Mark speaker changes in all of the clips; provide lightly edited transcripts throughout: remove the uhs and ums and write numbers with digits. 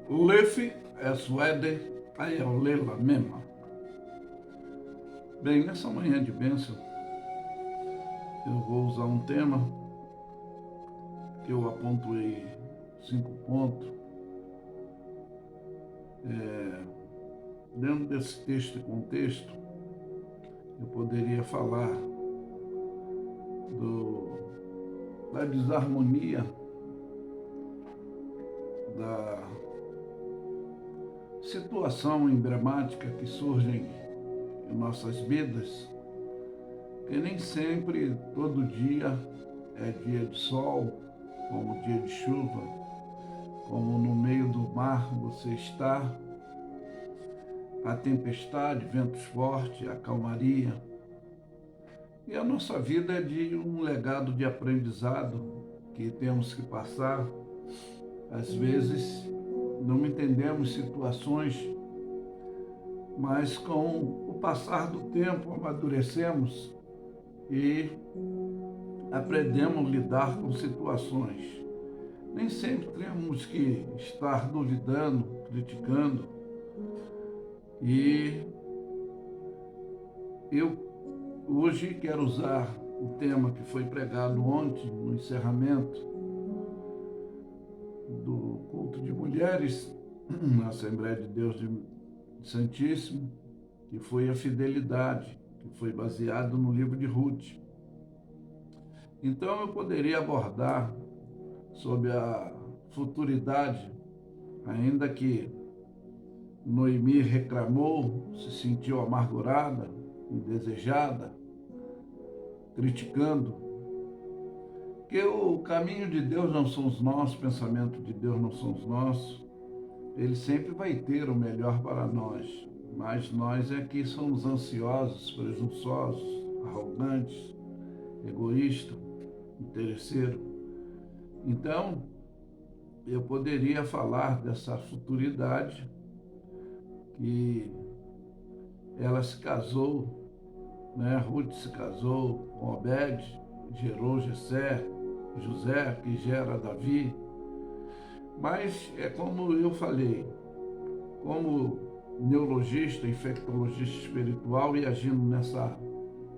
Speaker 1: Lefe Eswede Ayolela Mema. Bem, nessa manhã de bênção, eu vou usar um tema que eu apontei 5 pontos. Dentro desse texto e contexto, eu poderia falar da desarmonia da situação emblemática que surge em nossas vidas, que nem sempre, todo dia é dia de sol, como dia de chuva, como no meio do mar você está, a tempestade, ventos fortes, a calmaria. E a nossa vida é de um legado de aprendizado que temos que passar. Às vezes não entendemos situações, mas com o passar do tempo amadurecemos e aprendemos a lidar com situações. Nem sempre temos que estar duvidando, criticando. E eu hoje quero usar o tema que foi pregado ontem no encerramento do culto de mulheres na Assembleia de Deus de Santíssimo, que foi a fidelidade, que foi baseado no livro de Ruth. Então eu poderia abordar sobre a futuridade, ainda que Noemi reclamou, se sentiu amargurada, indesejada, criticando, que o caminho de Deus não são os nossos, o pensamento de Deus não são os nossos. Ele sempre vai ter o melhor para nós, mas nós é que somos ansiosos, presunçosos, arrogantes, egoístas, interesseiros. Então, eu poderia falar dessa futuridade, que ela se casou, né? Ruth se casou com Obed, gerou Jessé, José, que gera Davi. Mas é como eu falei, como neurologista, infectologista espiritual e agindo nessa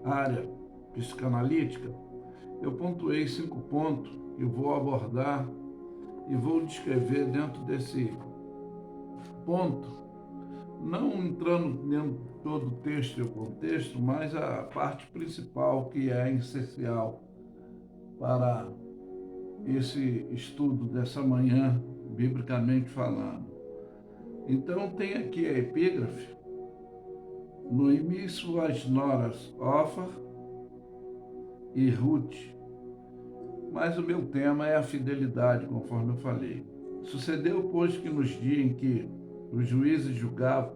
Speaker 1: área psicanalítica, eu pontuei 5 pontos que eu vou abordar e vou descrever dentro desse ponto, não entrando dentro de todo o texto e o contexto, mas a parte principal que é essencial para esse estudo dessa manhã, biblicamente falando. Então tem aqui a epígrafe: Noemi e suas noras Orfa e Ruth. Mas o meu tema é a fidelidade, conforme eu falei. Sucedeu, pois, que nos dias em que os juízes julgavam,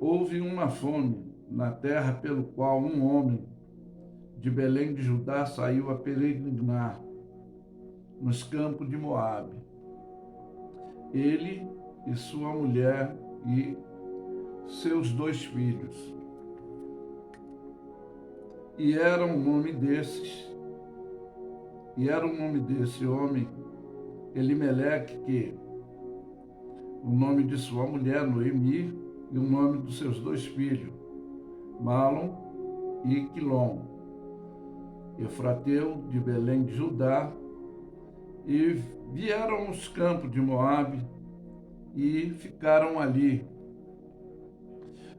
Speaker 1: houve uma fome na terra, pelo qual um homem de Belém de Judá saiu a peregrinar nos campos de Moabe. Ele e sua mulher e seus 2 filhos. E era o nome desse homem Elimeleque, que o nome de sua mulher Noemi e o nome dos seus 2 filhos, Malom e Quilom, Efrateu de Belém de Judá, e vieram aos campos de Moabe e ficaram ali.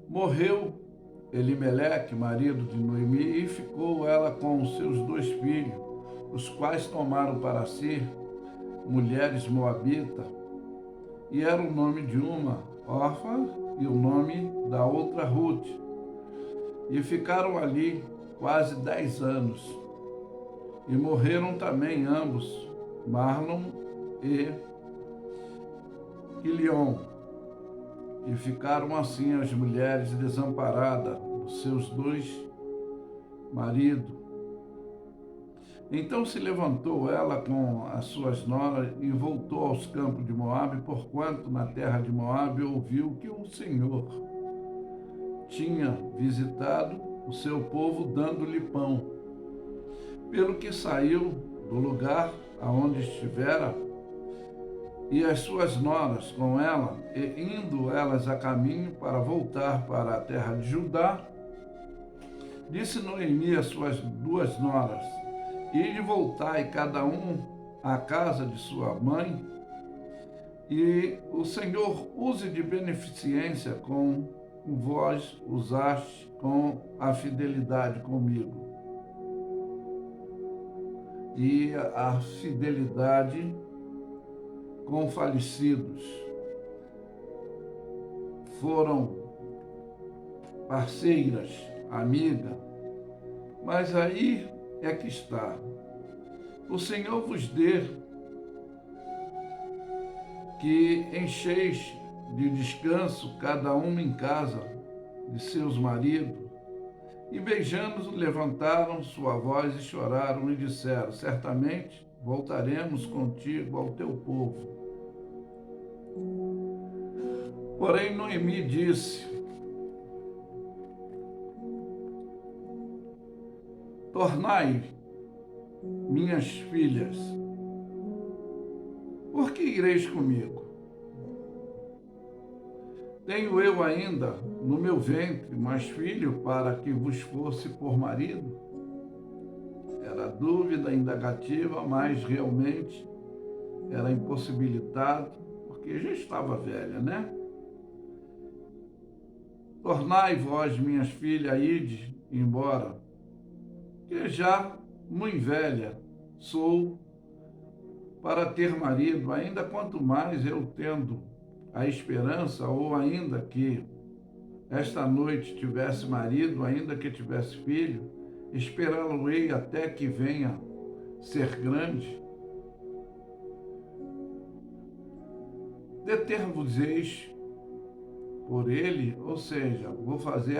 Speaker 1: Morreu Elimeleque, marido de Noemi, e ficou ela com os seus 2 filhos, os quais tomaram para si mulheres moabitas, e era o nome de uma Orfa e o nome da outra Ruth. E ficaram ali quase 10 anos. E morreram também ambos, Marlon e Quilion. E ficaram assim as mulheres desamparadas dos seus 2 maridos. Então se levantou ela com as suas noras e voltou aos campos de Moabe, porquanto na terra de Moabe ouviu que o Senhor tinha visitado o seu povo dando-lhe pão. Pelo que saiu do lugar aonde estivera e as suas noras com ela, e indo elas a caminho para voltar para a terra de Judá, disse Noemi às suas duas noras: ide voltai cada um à casa de sua mãe, e o Senhor use de beneficência com vós usaste com a fidelidade comigo. E a fidelidade com falecidos. Foram parceiras, amiga, mas aí é que está. O Senhor vos dê que encheis de descanso cada uma em casa de seus maridos. E beijando, levantaram sua voz e choraram e disseram: certamente voltaremos contigo ao teu povo. Porém Noemi disse: tornai, minhas filhas, por que ireis comigo? Tenho eu ainda no meu ventre mais filho para que vos fosse por marido? Era dúvida, indagativa, mas realmente era impossibilitado, porque já estava velha, né? Tornai vós, minhas filhas, ide embora, que já muito velha sou para ter marido, ainda quanto mais eu tendo a esperança, ou ainda que esta noite tivesse marido, ainda que tivesse filho, esperá-lo-ei até que venha ser grande. Deter-vos-eis por ele, ou seja, vou fazer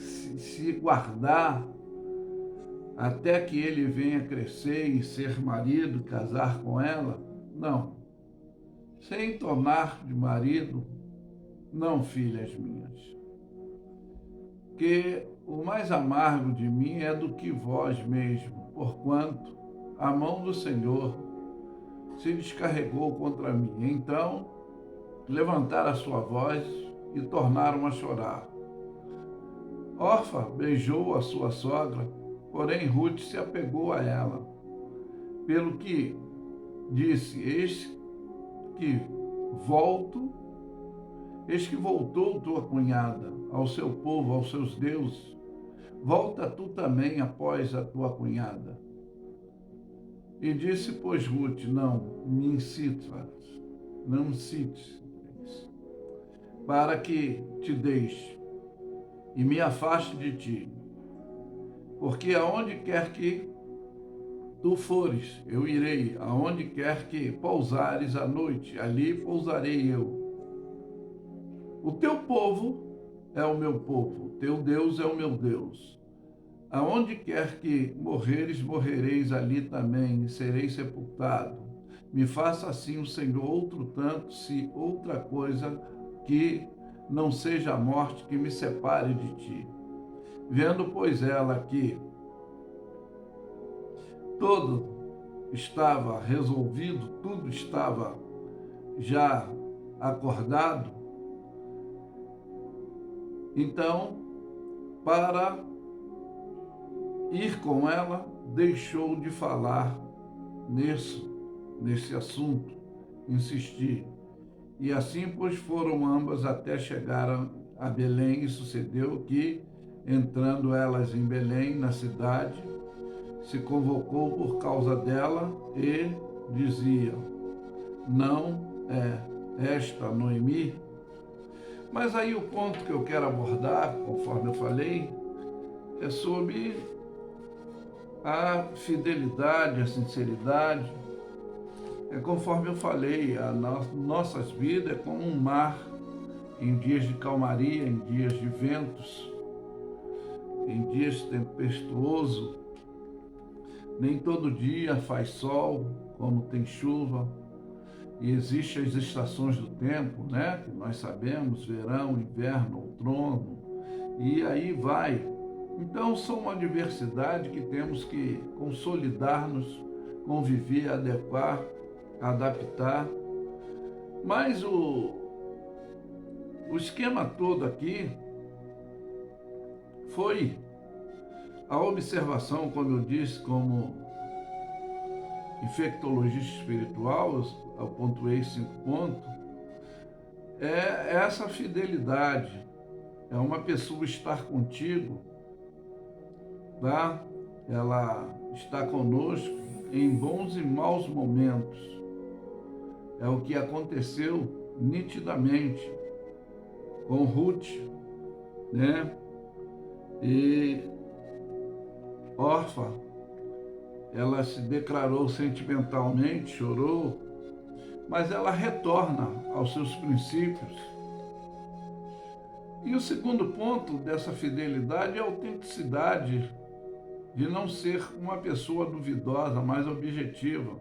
Speaker 1: se guardar até que ele venha crescer e ser marido, casar com ela? Não. Sem tornar de marido, não, filhas minhas. Que o mais amargo de mim é do que vós mesmo, porquanto a mão do Senhor se descarregou contra mim. Então levantaram a sua voz e tornaram a chorar. Orfa beijou a sua sogra, porém Ruth se apegou a ela, pelo que disse: eis que voltou tua cunhada ao seu povo, aos seus deuses. Volta tu também após a tua cunhada. E disse, pois, Ruth: não me incites, para que te deixe e me afaste de ti. Porque aonde quer que tu fores, eu irei. Aonde quer que pousares à noite, ali pousarei eu. O teu povo é o meu povo, o teu Deus é o meu Deus. Aonde quer que morreres, morrereis ali também, e sereis sepultado. Me faça assim o Senhor outro tanto, se outra coisa que não seja a morte que me separe de ti. Vendo, pois, ela que tudo estava resolvido, tudo estava já acordado, então, para ir com ela, deixou de falar nesse assunto, insistir. E assim, pois, foram ambas até chegar a Belém, e sucedeu que, entrando elas em Belém, na cidade, se convocou por causa dela e dizia: não é esta Noemi? Mas aí o ponto que eu quero abordar, conforme eu falei, é sobre a fidelidade, a sinceridade. É conforme eu falei, nossas vidas é como um mar, em dias de calmaria, em dias de ventos, em dias tempestuosos. Nem todo dia faz sol, como tem chuva. E existem as estações do tempo, né? Que nós sabemos: verão, inverno, outono, e aí vai. Então, são uma diversidade que temos que consolidar-nos, conviver, adequar, adaptar Mas o esquema todo aqui foi a observação, como eu disse, como infectologista espiritual, eu pontuei 5 pontos, é essa fidelidade, é uma pessoa estar contigo, tá? Ela está conosco em bons e maus momentos. É o que aconteceu nitidamente com Ruth, né? E Orfa, ela se declarou sentimentalmente, chorou, mas ela retorna aos seus princípios. E o segundo ponto dessa fidelidade é a autenticidade, de não ser uma pessoa duvidosa, mas objetiva,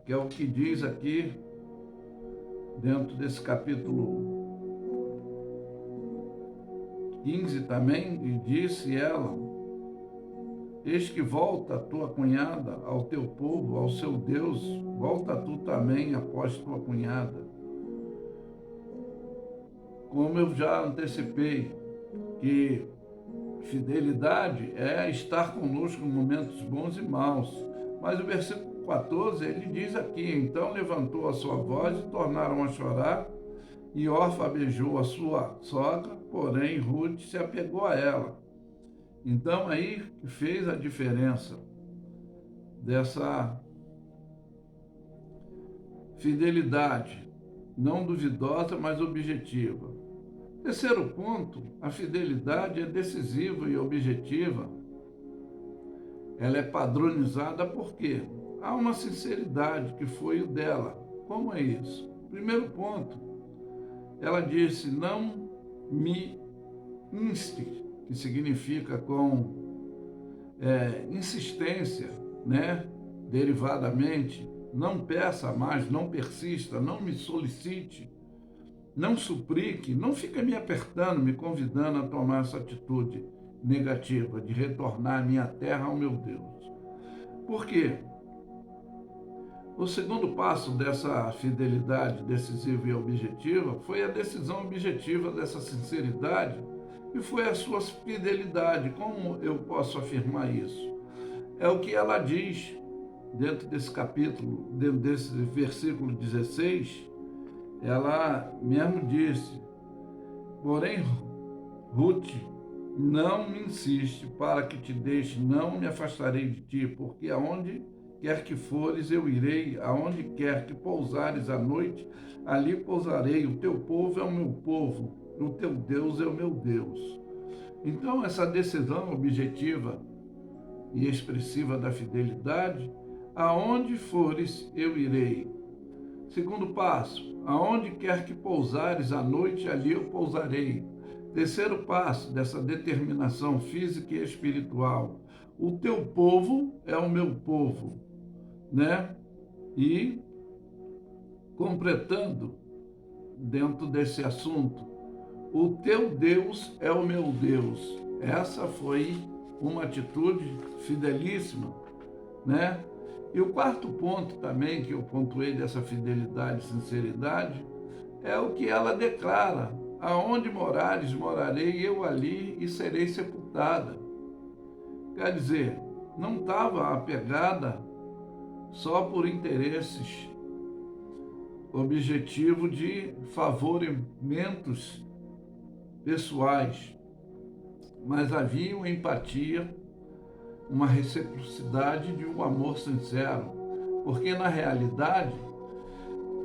Speaker 1: que é o que diz aqui, dentro desse capítulo 15 também, e disse ela: eis que volta a tua cunhada ao teu povo, ao seu Deus, volta tu também após tua cunhada. Como eu já antecipei, que fidelidade é estar conosco em momentos bons e maus. Mas o versículo 14, ele diz aqui: então levantou a sua voz e tornaram a chorar, e Orfa beijou a sua sogra, porém Ruth se apegou a ela. Então aí fez a diferença dessa fidelidade, não duvidosa, mas objetiva. Terceiro ponto, a fidelidade é decisiva e objetiva. Ela é padronizada porque há uma sinceridade que foi o dela. Como é isso? Primeiro ponto, ela disse: não me inste, que significa com insistência, né? Derivadamente, não peça mais, não persista, não me solicite, não suplique, não fica me apertando, me convidando a tomar essa atitude negativa de retornar à minha terra, ao meu Deus. Por quê? O segundo passo dessa fidelidade decisiva e objetiva foi a decisão objetiva dessa sinceridade, e foi a sua fidelidade. Como eu posso afirmar isso? É o que ela diz dentro desse capítulo, dentro desse versículo 16, ela mesmo disse: porém, Ruth, não me insiste para que te deixe, não me afastarei de ti, porque aonde quer que fores, eu irei, aonde quer que pousares à noite, ali pousarei. O teu povo é o meu povo, o teu Deus é o meu Deus. Então, essa decisão objetiva e expressiva da fidelidade: aonde fores, eu irei. Segundo passo: aonde quer que pousares à noite, ali eu pousarei. Terceiro passo dessa determinação física e espiritual: o teu povo é o meu povo, né? E completando dentro desse assunto: o teu Deus é o meu Deus. Essa foi uma atitude fidelíssima, né? E o quarto ponto também que eu pontuei dessa fidelidade e sinceridade é o que ela declara: aonde morares, morarei eu ali e serei sepultada. Quer dizer, não estava apegada só por interesses objetivo de favorecimentos pessoais, mas havia uma empatia, uma reciprocidade de um amor sincero, porque na realidade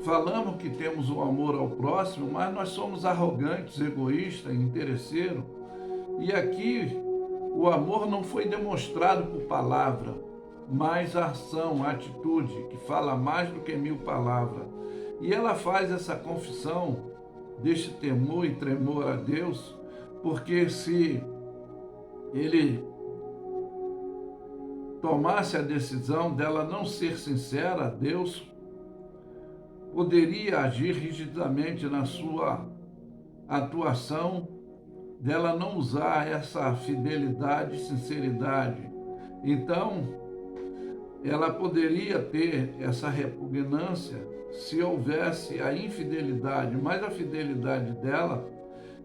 Speaker 1: falamos que temos o amor ao próximo, mas nós somos arrogantes, egoístas, interesseiros, e aqui o amor não foi demonstrado por palavra, mas a ação, a atitude, que fala mais do que 1000 palavras. E ela faz essa confissão deste temor e tremor a Deus, porque se ele tomasse a decisão dela não ser sincera a Deus, poderia agir rigidamente na sua atuação, dela não usar essa fidelidade e sinceridade. Então, ela poderia ter essa repugnância se houvesse a infidelidade, mas a fidelidade dela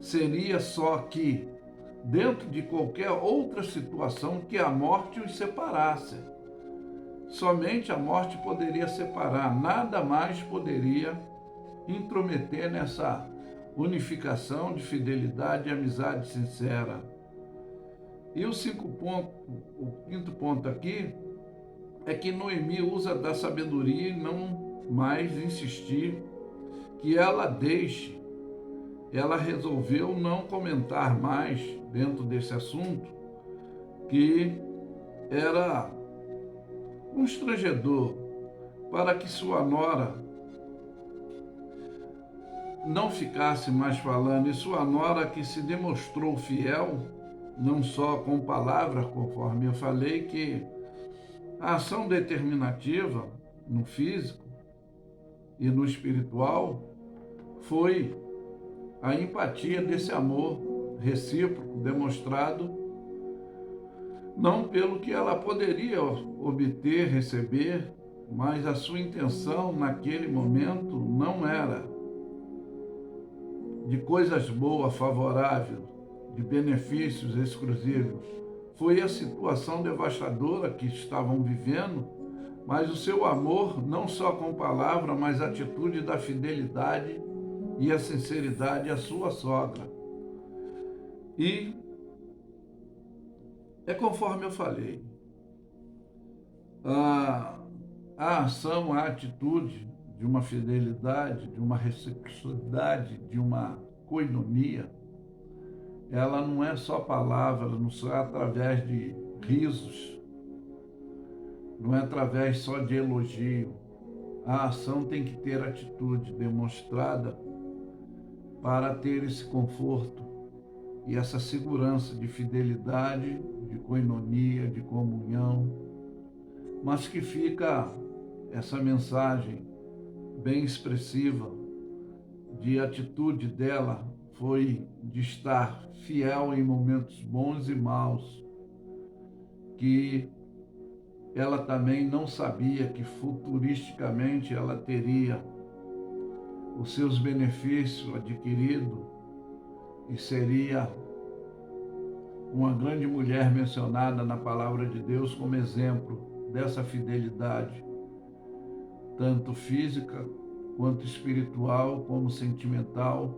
Speaker 1: seria só que, dentro de qualquer outra situação, que a morte os separasse. Somente a morte poderia separar, nada mais poderia intrometer nessa unificação de fidelidade e amizade sincera. E o quinto ponto aqui é que Noemi usa da sabedoria e não mais insistir que ela deixe. Ela resolveu não comentar mais dentro desse assunto, que era constrangedor, para que sua nora não ficasse mais falando, e sua nora que se demonstrou fiel, não só com palavras, conforme eu falei, que a ação determinativa no físico e no espiritual foi a empatia desse amor recíproco demonstrado, não pelo que ela poderia obter, receber, mas a sua intenção naquele momento não era de coisas boas, favoráveis, de benefícios exclusivos. Foi a situação devastadora que estavam vivendo, mas o seu amor, não só com palavra, mas a atitude da fidelidade e a sinceridade à sua sogra. E é conforme eu falei, a ação, a atitude de uma fidelidade, de uma reciprocidade, de uma koinonia, ela não é só palavra, não é através de risos, não é através só de elogio. A ação tem que ter atitude demonstrada para ter esse conforto e essa segurança de fidelidade, de koinonia, de comunhão, mas que fica essa mensagem bem expressiva de atitude dela foi de estar fiel em momentos bons e maus, que ela também não sabia que futuristicamente ela teria os seus benefícios adquiridos e seria uma grande mulher mencionada na palavra de Deus como exemplo dessa fidelidade, tanto física quanto espiritual, como sentimental,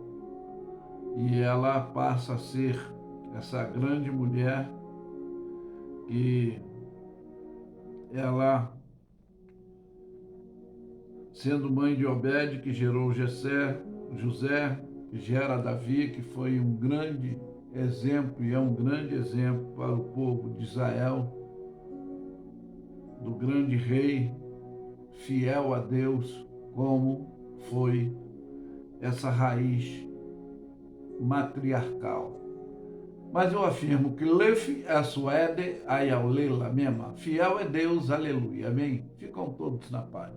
Speaker 1: e ela passa a ser essa grande mulher que ela, sendo mãe de Obed, que gerou José, que gera Davi, que foi um grande exemplo e é um grande exemplo para o povo de Israel, do grande rei fiel a Deus, como foi essa raiz matriarcal. Mas eu afirmo que Lef Asuede Ayaulela mesma, fiel é Deus, aleluia, amém? Ficam todos na paz.